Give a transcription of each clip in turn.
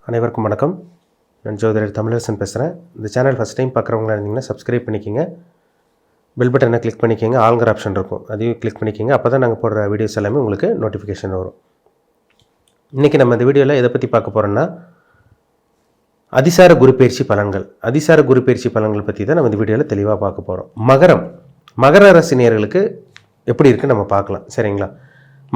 அனைவருக்கும் வணக்கம். நான் ஜோதிடர் தமிழரசன் பேசுகிறேன். இந்த சேனல் ஃபஸ்ட் டைம் பார்க்குறவங்களா இருந்தீங்கன்னா சப்ஸ்கிரைப் பண்ணிக்கோங்க. பெல் பட்டனை கிளிக் பண்ணிக்கோங்க. ஆல்ங்கிற ஆப்ஷன் இருக்கும், அதையும் கிளிக் பண்ணிக்கோங்க. அப்போ தான் நாங்கள் போடுற வீடியோஸ் எல்லாமே உங்களுக்கு நோட்டிஃபிகேஷன் வரும். இன்றைக்கி நம்ம இந்த வீடியோவில் எதை பற்றி பார்க்க போகிறோன்னா, அதிசார குரு பயிற்சி பலன்கள். அதிசார குரு பயிற்சி பலன்கள் பற்றி தான் நம்ம இந்த வீடியோவில் தெளிவாக பார்க்க போகிறோம். மகர ராசி நேயர்களுக்கு எப்படி இருக்குன்னு நம்ம பார்க்கலாம். சரிங்களா?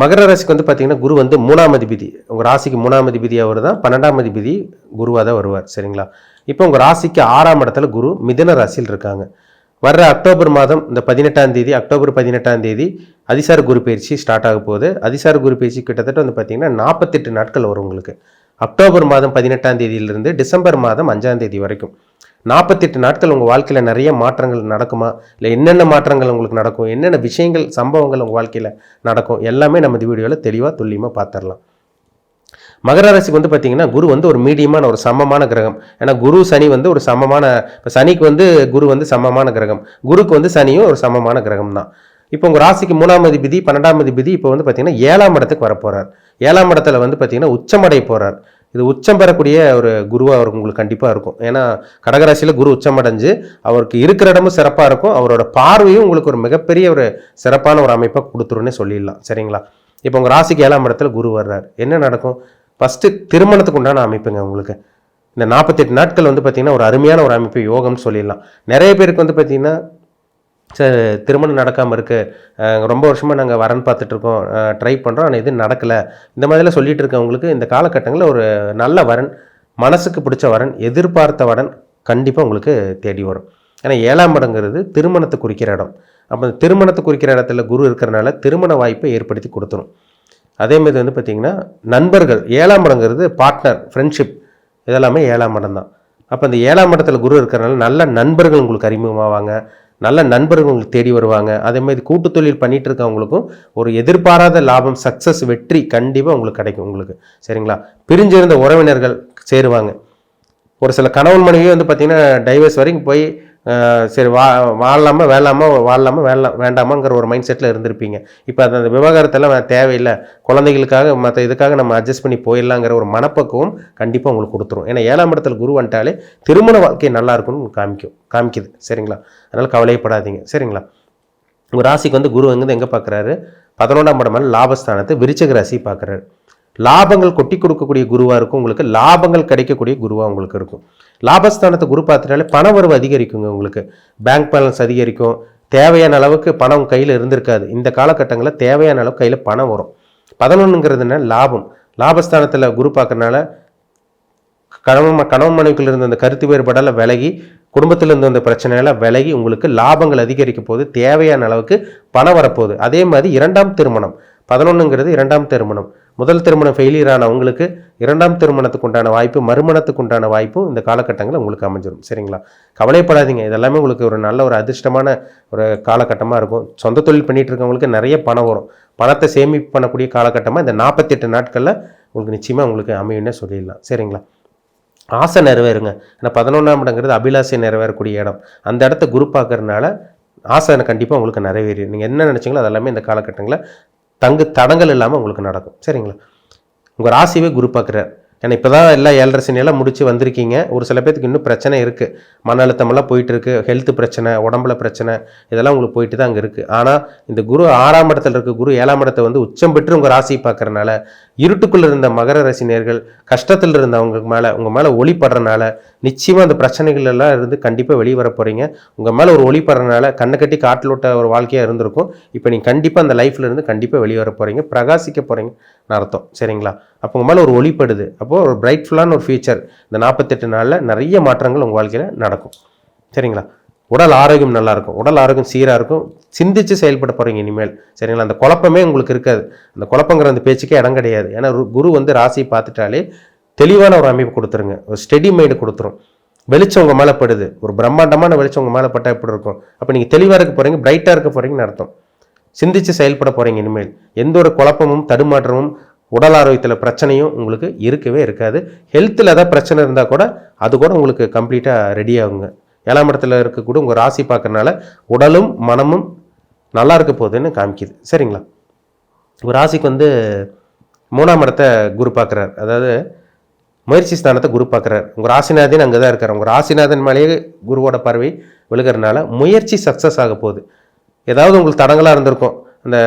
மகர ராசிக்கு வந்து பார்த்திங்கன்னா குரு வந்து 3ஆம் அதிபதி. உங்கள் ராசிக்கு 3ஆம் அதிபதி அவர் தான், 12ஆம் அதிபதி குருவாக தான் வருவார். சரிங்களா? இப்போ உங்கள் ராசிக்கு 6ஆம் இடத்துல குரு மிதுன ராசியில் இருக்காங்க. வர்ற அக்டோபர் மாதம் இந்த 18ஆம் தேதி, அக்டோபர் 18ஆம் தேதி அதிசார குரு பயிற்சி ஸ்டார்ட் ஆக போகுது. அதிசார குரு பயிற்சி கிட்டத்தட்ட வந்து பார்த்திங்கன்னா 48 நாட்கள் வரும் உங்களுக்கு. அக்டோபர் மாதம் 18ஆம் தேதியிலிருந்து டிசம்பர் மாதம் 5ஆம் தேதி வரைக்கும் 48 நாட்கள் உங்கள் வாழ்க்கையில் நிறைய மாற்றங்கள் நடக்குமா, இல்லை என்னென்ன மாற்றங்கள் உங்களுக்கு நடக்கும், என்னென்ன விஷயங்கள் சம்பவங்கள் உங்கள் வாழ்க்கையில் நடக்கும், எல்லாமே நம்ம இந்த வீடியோவில் தெளிவாக துல்லியமாக பார்த்துடலாம். மகர ராசிக்கு வந்து பார்த்திங்கன்னா குரு வந்து ஒரு மீடியமான ஒரு சமமான கிரகம். ஏன்னா குரு சனி வந்து ஒரு சமமான, இப்போ சனிக்கு வந்து குரு வந்து சமமான கிரகம், குருக்கு வந்து சனியும் ஒரு சமமான கிரகம் தான். இப்போ உங்கள் ராசிக்கு 3ஆம் அதிபதி 12ஆம் அதிபதி இப்போ வந்து பார்த்திங்கன்னா 7ஆம் இடத்துக்கு வரப்போகிறார். 7ஆம் இடத்துல வந்து பார்த்திங்கன்னா உச்சமடைய போகிறார். இது உச்சம் பெறக்கூடிய ஒரு குருவாக அவருக்கு உங்களுக்கு கண்டிப்பாக இருக்கும். ஏன்னா கடகராசியில் குரு உச்சமடைஞ்சு அவருக்கு இருக்கிற இடமும் சிறப்பாக இருக்கும். அவரோட பார்வையும் உங்களுக்கு ஒரு மிகப்பெரிய ஒரு சிறப்பான ஒரு அமைப்பாக கொடுத்துருன்னே சொல்லிடலாம். சரிங்களா? இப்போ உங்கள் ராசிக்கு 7ஆம் இடத்துல குரு வர்றார். என்ன நடக்கும்? ஃபஸ்ட்டு திருமணத்துக்கு உண்டான அமைப்புங்க உங்களுக்கு. இந்த 48 நாட்கள் வந்து பார்த்திங்கன்னா ஒரு அருமையான ஒரு அமைப்பு, யோகம்னு சொல்லிடலாம். நிறைய பேருக்கு வந்து பார்த்திங்கன்னா திருமணம் நடக்காமல் இருக்குது, ரொம்ப வருஷமாக நாங்கள் வரன் பார்த்துட்ருக்கோம், ட்ரை பண்ணுறோம், ஆனால் எதுவும் நடக்கலை, இந்த மாதிரிலாம் சொல்லிகிட்டு இருக்கவங்களுக்கு இந்த காலகட்டங்களில் ஒரு நல்ல வரன், மனசுக்கு பிடிச்ச வரன், எதிர்பார்த்த வரன் கண்டிப்பாக உங்களுக்கு தேடி வரும். ஏன்னா 7ஆம் இடங்கிறது திருமணத்தை குறிக்கிற இடம். அப்போ திருமணத்தை குறிக்கிற இடத்துல குரு இருக்கிறனால திருமண வாய்ப்பை ஏற்படுத்தி கொடுத்துரும். அதேமாதிரி வந்து பார்த்திங்கன்னா நண்பர்கள், 7ஆம் இடங்கிறது பார்ட்னர், ஃப்ரெண்ட்ஷிப், இதெல்லாமே 7ஆம் இடம் தான். அப்போ இந்த 7ஆம் இடத்துல குரு இருக்கிறனால நல்ல நண்பர்கள் உங்களுக்கு அறிமுகமாவாங்க, நல்ல நண்பர்கள் உங்களுக்கு தேடி வருவாங்க. அதேமாதிரி கூட்டு தொழில் பண்ணிகிட்டு இருக்கவங்களுக்கும் ஒரு எதிர்பாராத லாபம், சக்ஸஸ், வெற்றி கண்டிப்பாக உங்களுக்கு கிடைக்கும் உங்களுக்கு. சரிங்களா? பிரிஞ்சிருந்த உறவினர்கள் சேருவாங்க. ஒரு சில கணவன் மனைவியே வந்து பார்த்திங்கன்னா டைவர்ஸ் வரைக்கும் போய் சரி வாழலாமா வேண்டாமாங்கிற ஒரு மைண்ட் செட்டில் இருந்திருப்பீங்க. இப்போ அந்த விவகாரத்தெல்லாம் தேவையில்லை, குழந்தைகளுக்காக மற்ற இதுக்காக நம்ம அட்ஜஸ்ட் பண்ணி போயிடலாங்கிற ஒரு மனப்பக்குவம் கண்டிப்பாக உங்களுக்கு கொடுத்துரும். ஏன்னா 7ஆம் இடத்துல குரு வந்துட்டாலே திருமண வாழ்க்கை நல்லா இருக்குன்னு காமிக்குது. சரிங்களா? அதனால் கவலைப்படாதீங்க. சரிங்களா? உங்கள் ராசிக்கு வந்து குரு எங்கே பார்க்குறாரு? 11ஆம் இடம் மேலே லாபஸ்தானத்தை விருச்சிக ராசி பார்க்குறாரு. லாபங்கள் கொட்டி கொடுக்கக்கூடிய குருவாக இருக்கும் உங்களுக்கு. லாபங்கள் கிடைக்கக்கூடிய குருவாக உங்களுக்கு இருக்கும். லாபஸ்தானத்தை குரு பார்த்துட்டாலே பண வரவு அதிகரிக்குங்க உங்களுக்கு. பேங்க் பேலன்ஸ் அதிகரிக்கும். தேவையான அளவுக்கு பணம் கையில் இருந்திருக்காது. இந்த காலகட்டங்களில் தேவையான அளவுக்கு கையில் பணம் வரும். 11ங்கிறதுனால லாபம். லாபஸ்தானத்தில் குரு பார்க்கறனால கணவன் மனைவிக்குள்ள இருந்த அந்த கருத்து வேறுபாடால் விலகி, குடும்பத்தில் இருந்த அந்த பிரச்சனையெல்லாம் விலகி உங்களுக்கு லாபங்கள் அதிகரிக்க போது, தேவையான அளவுக்கு பணம் வரப்போகுது. அதே மாதிரி 2ஆம் திருமணம், 11ங்கிறது 2ஆம் திருமணம். முதல் திருமணம் ஃபெயிலியர் ஆன உங்களுக்கு 2ஆம் திருமணத்துக்கு உண்டான வாய்ப்பு, மறுமணத்துக்கு உண்டான வாய்ப்பும் இந்த காலகட்டங்களில் உங்களுக்கு அமைஞ்சிடும். சரிங்களா? கவலைப்படாதீங்க. இதெல்லாமே உங்களுக்கு ஒரு நல்ல ஒரு அதிர்ஷ்டமான ஒரு காலகட்டமாக இருக்கும். சொந்த தொழில் பண்ணிகிட்டு இருக்கவங்களுக்கு நிறைய பணம் வரும். பணத்தை சேமிப்பு பண்ணக்கூடிய காலகட்டமாக இந்த 48 நாட்களில் உங்களுக்கு நிச்சயமாக உங்களுக்கு அமையுன்னே சொல்லிடலாம். சரிங்களா? ஆசை நிறைவேறுங்க. ஏன்னா 11ஆம் இடங்கிறது அபிலாசை நிறைவேறக்கூடிய இடம். அந்த இடத்த குரு பார்க்கறதுனால ஆசை கண்டிப்பாக உங்களுக்கு நிறைவேறி, நீங்கள் என்ன நினச்சிங்களோ அதெல்லாமே இந்த காலகட்டங்களில் தடங்கள் இல்லாமல் உங்களுக்கு நடக்கும். சரிங்களா? உங்கள் ராசியே குரு பார்க்குறார். ஏன்னா இப்போ தான் எல்லாம் 7.5 சனியெல்லாம் முடிச்சு வந்திருக்கீங்க. ஒரு சில பேருக்கு இன்னும் பிரச்சனை இருக்குது. மன அழுத்தமெல்லாம் போயிட்டுருக்கு, ஹெல்த் பிரச்சனை, உடம்புல பிரச்சனை, இதெல்லாம் உங்களுக்கு போயிட்டு தான் அங்கே இருக்குது. ஆனால் இந்த குரு 6ஆம் இடத்துல இருக்க குரு 7ஆம் இடத்தை வந்து உச்சம் பெற்று உங்கள் ராசியை பார்க்குறனால இருட்டுக்குள்ளே இருந்த மகர ராசினியர்கள், கஷ்டத்தில் இருந்தவங்க உங்கள் மேலே ஒளிப்படுறனால நிச்சயமாக அந்த பிரச்சனைகள் எல்லாம் இருந்து கண்டிப்பாக வெளியே வர போகிறீங்க. உங்கள் மேலே ஒரு ஒளிப்படுறனால கண்ணை கட்டி காட்டில் விட்ட ஒரு வாழ்க்கையாக இருந்திருக்கும். இப்போ நீங்கள் கண்டிப்பாக அந்த லைஃப்பில் இருந்து கண்டிப்பாக வெளியே வர போகிறீங்க, பிரகாசிக்க போகிறீங்கன்னு அர்த்தம். சரிங்களா? அப்போ உங்கள் மேலே ஒரு ஒளிப்படுது. அப்போது ஒரு பிரைட்ஃபுல்லான ஒரு ஃபியூச்சர் இந்த 48 நாளில் நிறைய மாற்றங்கள் உங்கள் வாழ்க்கையில் நடக்கும். சரிங்களா? உடல் ஆரோக்கியம் நல்லாயிருக்கும், உடல் ஆரோக்கியம் சீராக இருக்கும், சிந்தித்து செயல்பட போகிறீங்க இனிமேல். சரிங்களா? அந்த குழப்பமே உங்களுக்கு இருக்காது. அந்த குழப்பங்கிற அந்த பேச்சுக்கே இடம் கிடையாது. ஏன்னா குரு வந்து ராசியை பார்த்துட்டாலே தெளிவான ஒரு அமைப்பு கொடுத்துருங்க, ஒரு ஸ்டெடி மைண்டு கொடுத்துரும். வெளிச்சம் உங்கள் மேலே படுது, ஒரு பிரம்மாண்டமான வெளிச்சம் உங்கள் மேலே பட்டால் எப்படி இருக்கும்? அப்போ நீங்கள் தெளிவாக இருக்க போகிறீங்க, பிரைட்டாக இருக்க போகிறீங்கன்னு அர்த்தம். சிந்தித்து செயல்பட போகிறீங்க இனிமேல். எந்த ஒரு குழப்பமும் தடுமாற்றமும் உடல் ஆரோக்கியத்தில் பிரச்சனையும் உங்களுக்கு இருக்கவே இருக்காது. ஹெல்த்தில் ஏதாவது பிரச்சனை இருந்தால் கூட அது கூட உங்களுக்கு கம்ப்ளீட்டாக ரெடி ஆகுங்க. 7ஆம் இடத்துல இருக்கக்கூட உங்கள் ராசி பார்க்கறனால உடலும் மனமும் நல்லா இருக்க போகுதுன்னு காமிக்குது. சரிங்களா? உங்கள் ராசிக்கு வந்து 3ஆம் இடத்தை குரு பார்க்குறார். அதாவது முயற்சி ஸ்தானத்தை குரு பார்க்குறாரு. உங்கள் ராசிநாதன் அங்கே தான் இருக்கார். உங்கள் ராசிநாதன் மேலேயே குருவோட பார்வை விழுகிறதுனால முயற்சி சக்ஸஸ் ஆக போகுது. ஏதாவது உங்களுக்கு தடங்களாக இருந்திருக்கும். அந்த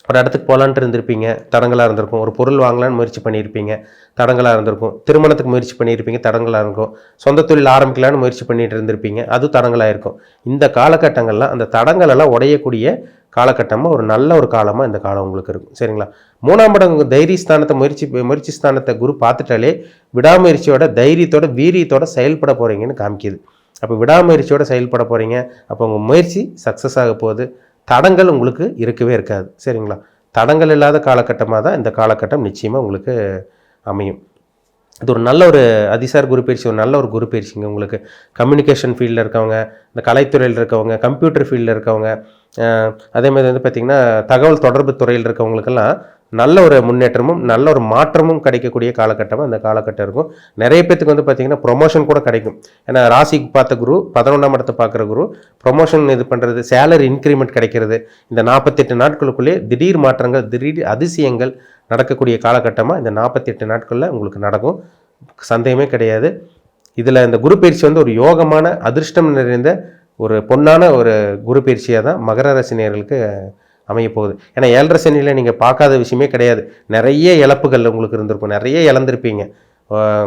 ஒரு இடத்துக்கு போகலான்ட்டு இருந்திருப்பீங்க, தடங்களாக இருந்திருக்கும். ஒரு பொருள் வாங்கலான்னு முயற்சி பண்ணியிருப்பீங்க, தடங்களாக இருந்திருக்கும். திருமணத்துக்கு முயற்சி பண்ணியிருப்பீங்க, தடங்களாக இருக்கும். சொந்த தொழில் ஆரம்பிக்கலான்னு முயற்சி பண்ணிட்டு இருந்திருப்பீங்க, அது தடங்களாக இருக்கும். இந்த காலகட்டங்கள்லாம் அந்த தடங்களெல்லாம் உடையக்கூடிய காலகட்டமாக ஒரு நல்ல ஒரு காலமாக இந்த காலம் உங்களுக்கு இருக்கும். சரிங்களா? 3ஆம் இடம் தைரிய ஸ்தானத்தை முயற்சி ஸ்தானத்தை குரு பார்த்துட்டாலே விடாமுயற்சியோட தைரியத்தோட வீரியத்தோட செயல்பட போகிறீங்கன்னு காமிக்குது. அப்போ விடாமுயற்சியோட செயல்பட போகிறீங்க. அப்போ உங்கள் முயற்சி சக்ஸஸ் ஆக போகுது. தடங்கள் உங்களுக்கு இருக்கவே இருக்காது. சரிங்களா? தடங்கள் இல்லாத காலகட்டமாக தான் இந்த காலகட்டம் நிச்சயமாக உங்களுக்கு அமையும். இது ஒரு நல்ல ஒரு அதிசார குரு பயிற்சி, ஒரு நல்ல ஒரு குரு பயிற்சிங்க. உங்களுக்கு கம்யூனிகேஷன் ஃபீல்டில் இருக்கவங்க, இந்த கலைத்துறையில் இருக்கவங்க, கம்ப்யூட்டர் ஃபீல்டில் இருக்கவங்க, அதே மாதிரி வந்து பார்த்திங்கன்னா தகவல் தொடர்பு துறையில் இருக்கவங்களுக்கெல்லாம் நல்ல ஒரு முன்னேற்றமும் நல்ல ஒரு மாற்றமும் கிடைக்கக்கூடிய காலகட்டமாக இந்த காலகட்டம் இருக்கும். நிறைய பேத்துக்கு வந்து பார்த்திங்கன்னா ப்ரொமோஷன் கூட கிடைக்கும். ஏன்னா ராசிக்கு பார்த்த குரு 11ஆம் இடத்தை பார்க்குற குரு ப்ரொமோஷன் இது பண்ணுறது, சேலரி இன்க்ரிமெண்ட் கிடைக்கிறது, இந்த 48 நாட்களுக்குள்ளே திடீர் மாற்றங்கள், திடீர் அதிசயங்கள் நடக்கக்கூடிய காலகட்டமாக இந்த 48 நாட்களில் உங்களுக்கு நடக்கும். சந்தேகமே கிடையாது. இதில் இந்த குரு பயிற்சி வந்து ஒரு யோகமான அதிர்ஷ்டம் நிறைந்த ஒரு பொன்னான ஒரு குரு பயிற்சியாக தான் மகர ராசி நேயர்களுக்கு அமைய போகுது. ஏன்னா 7.5 சனியில் நீங்கள் பார்க்காத விஷயமே கிடையாது. நிறைய இழப்புகள் உங்களுக்கு இருந்திருக்கும், நிறைய இழந்திருப்பீங்க.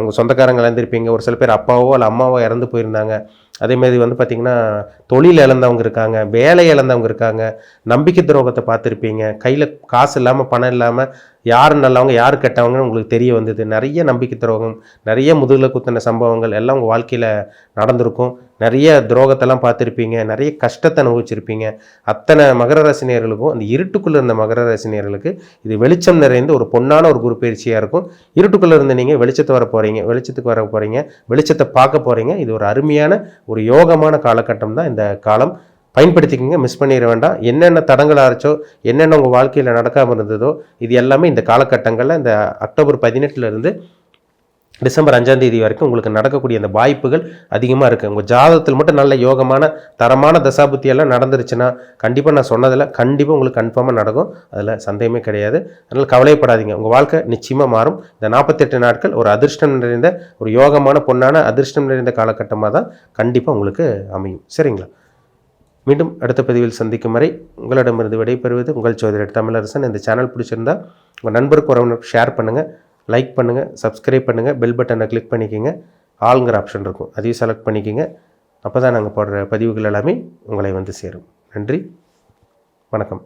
உங்கள் சொந்தக்காரங்க இழந்திருப்பீங்க. ஒரு சில பேர் அப்பாவோ இல்லை அம்மாவோ இறந்து போயிருந்தாங்க. அதேமாதிரி வந்து பார்த்திங்கன்னா தொழில் இழந்தவங்க இருக்காங்க, வேலை இழந்தவங்க இருக்காங்க, நம்பிக்கை துரோகத்தை பார்த்துருப்பீங்க. கையில் காசு இல்லாமல் பணம் இல்லாமல் யார் நல்லவங்க யார் கெட்டவங்கன்னு உங்களுக்கு தெரிய வந்தது. நிறைய நம்பிக்கை துரோகம், நிறைய முதுகில் குத்தின சம்பவங்கள் எல்லாம் உங்கள் வாழ்க்கையில் நடந்திருக்கும். நிறைய துரோகத்தெல்லாம் பார்த்துருப்பீங்க, நிறைய கஷ்டத்தை அனுபவிச்சிருப்பீங்க. அத்தனை மகர ராசினியர்களுக்கும் அந்த இருட்டுக்குள்ளே இருந்த மகர ராசினியர்களுக்கு இது வெளிச்சம் நிறைந்த ஒரு பொன்னான ஒரு குரு பயிற்சியாக இருக்கும். இருட்டுக்குள்ளே இருந்து நீங்கள் வெளிச்சத்துக்கு வர போகிறீங்க, வெளிச்சத்தை பார்க்க போகிறீங்க. இது ஒரு அருமையான ஒரு யோகமான காலகட்டம் தான் இந்த காலம். பயன்படுத்திக்கிங்க, மிஸ் பண்ணிட வேண்டாம். என்னென்ன தடங்கள் ஆச்சோ, என்னென்ன உங்கள் வாழ்க்கையில் நடக்காமல் இருந்ததோ, இது எல்லாமே இந்த காலகட்டங்களில் இந்த அக்டோபர் 18 டிசம்பர் 5 வரைக்கும் உங்களுக்கு நடக்கக்கூடிய அந்த வாய்ப்புகள் அதிகமாக இருக்குது. உங்கள் ஜாதகத்தில் மட்டும் நல்ல யோகமான தரமான தசாபுத்தியெல்லாம் நடந்துருச்சுன்னா கண்டிப்பாக நான் சொன்னதில் கண்டிப்பாக உங்களுக்கு கன்ஃபார்மாக நடக்கும். அதில் சந்தேகமே கிடையாது. அதனால் கவலைப்படாதீங்க, உங்கள் வாழ்க்கை நிச்சயமாக மாறும். இந்த 48 நாட்கள் ஒரு அதிர்ஷ்டம் நிறைந்த ஒரு யோகமான பொன்னான அதிர்ஷ்டம் நிறைந்த காலகட்டமாக தான் கண்டிப்பாக உங்களுக்கு அமையும். சரிங்களா? மீண்டும் அடுத்த பதிவில் சந்திக்கும் வரை உங்களிடமிருந்து விடைபெறுவது உங்கள் ஜோதிடர் தமிழரசன். இந்த சேனல் பிடிச்சிருந்தா உங்கள் நண்பருக்கு உறவினருக்கு ஷேர் பண்ணுங்கள், லைக் பண்ணுங்கள், சப்ஸ்கிரைப் பண்ணுங்கள், பெல் பட்டனை கிளிக் பண்ணிக்கோங்க. ஆளுங்கிற ஆப்ஷன் இருக்கும், அதையும் செலக்ட் பண்ணிக்கோங்க. அப்போ தான் நாங்கள் போடுற பதிவுகள் எல்லாமே உங்களை வந்து சேரும். நன்றி, வணக்கம்.